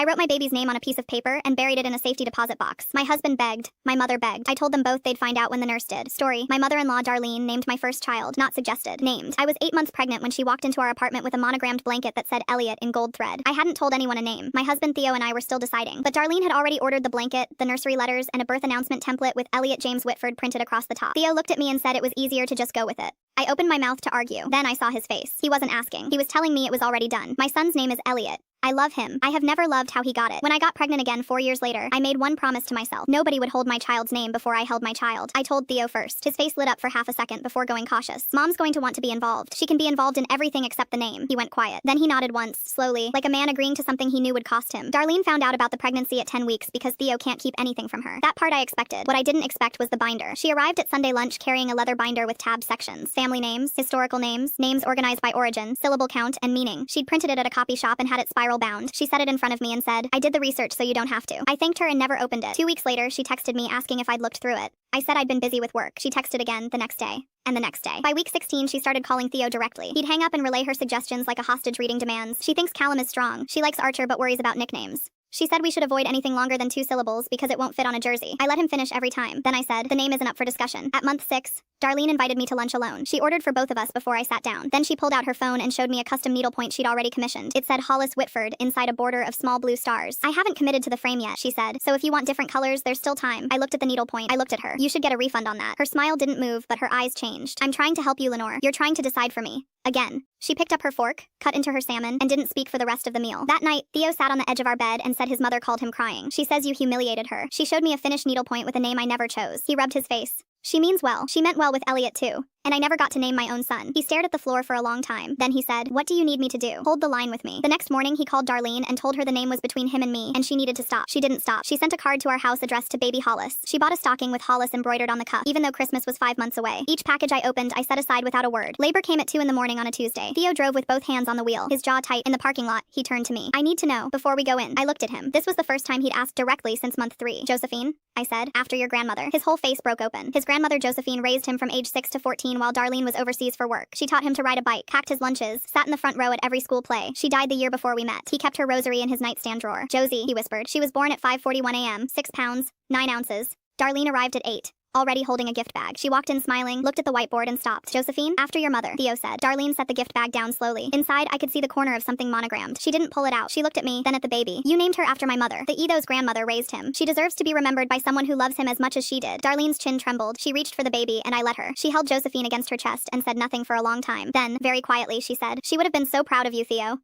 I wrote my baby's name on a piece of paper and buried it in a safety deposit box. My husband begged. My mother begged. I told them both they'd find out when the nurse did. Story. My mother-in-law Darlene named my first child. Not suggested. Named. I was 8 months pregnant when she walked into our apartment with a monogrammed blanket that said Elliot in gold thread. I hadn't told anyone a name. My husband Theo and I were still deciding. But Darlene had already ordered the blanket, the nursery letters, and a birth announcement template with Elliot James Whitford printed across the top. Theo looked at me and said it was easier to just go with it. I opened my mouth to argue. Then I saw his face. He wasn't asking. He was telling me it was already done. My son's name is Elliot. I love him. I have never loved how he got it. When I got pregnant again 4 years later, I made one promise to myself. Nobody would hold my child's name before I held my child. I told Theo first. His face lit up for half a second before going cautious. Mom's going to want to be involved. She can be involved in everything except the name. He went quiet. Then he nodded once, slowly, like a man agreeing to something he knew would cost him. Darlene found out about the pregnancy at 10 weeks because Theo can't keep anything from her. That part I expected. What I didn't expect was the binder. She arrived at Sunday lunch carrying a leather binder with tabbed sections. Family names, historical names, names organized by origin, syllable count, and meaning. She'd printed it at a copy shop and had it spiral bound. She set it in front of me and said, "I did the research so you don't have to." I thanked her and never opened it. 2 weeks later, she texted me asking if I'd looked through it. I said I'd been busy with work. She texted again the next day. And the next day. By week 16, she started calling Theo directly. He'd hang up and relay her suggestions like a hostage reading demands. She thinks Callum is strong. She likes Archer but worries about nicknames. She said we should avoid anything longer than 2 syllables because it won't fit on a jersey. I let him finish every time. Then I said, the name isn't up for discussion. At month 6, Darlene invited me to lunch alone. She ordered for both of us before I sat down. Then she pulled out her phone and showed me a custom needlepoint she'd already commissioned. It said Hollis Whitford inside a border of small blue stars. I haven't committed to the frame yet, she said. So if you want different colors, there's still time. I looked at the needlepoint. I looked at her. You should get a refund on that. Her smile didn't move, but her eyes changed. I'm trying to help you, Lenore. You're trying to decide for me. Again. She picked up her fork, cut into her salmon, and didn't speak for the rest of the meal. That night, Theo sat on the edge of our bed and said his mother called him crying. She says you humiliated her. She showed me a finished needlepoint with a name I never chose. He rubbed his face. She means well. She meant well with Elliot too. And I never got to name my own son. He stared at the floor for a long time. Then he said, "What do you need me to do? Hold the line with me." The next morning, he called Darlene and told her the name was between him and me, and she needed to stop. She didn't stop. She sent a card to our house addressed to baby Hollis. She bought a stocking with Hollis embroidered on the cup, even though Christmas was 5 months away. Each package I opened, I set aside without a word. Labor came at 2 in the morning on a Tuesday. Theo drove with both hands on the wheel, his jaw tight. In the parking lot, he turned to me. "I need to know, before we go in." I looked at him. This was the first time he'd asked directly since month 3. "Josephine?" I said, "After your grandmother." His whole face broke open. His grandmother Josephine raised him from age 6 to 14 while Darlene was overseas for work. She taught him to ride a bike, packed his lunches, sat in the front row at every school play. She died the year before we met. He kept her rosary in his nightstand drawer. "Josie," he whispered. "She was born at 5:41 a.m., 6 pounds, 9 ounces. Darlene arrived at 8. Already holding a gift bag. She walked in smiling, looked at the whiteboard and stopped. "Josephine, after your mother," Theo said. Darlene set the gift bag down slowly. Inside, I could see the corner of something monogrammed. She didn't pull it out. She looked at me, then at the baby. "You named her after my mother. The Edo's grandmother raised him. She deserves to be remembered by someone who loves him as much as she did." Darlene's chin trembled. She reached for the baby, and I let her. She held Josephine against her chest and said nothing for a long time. Then, very quietly, she said, "She would have been so proud of you, Theo."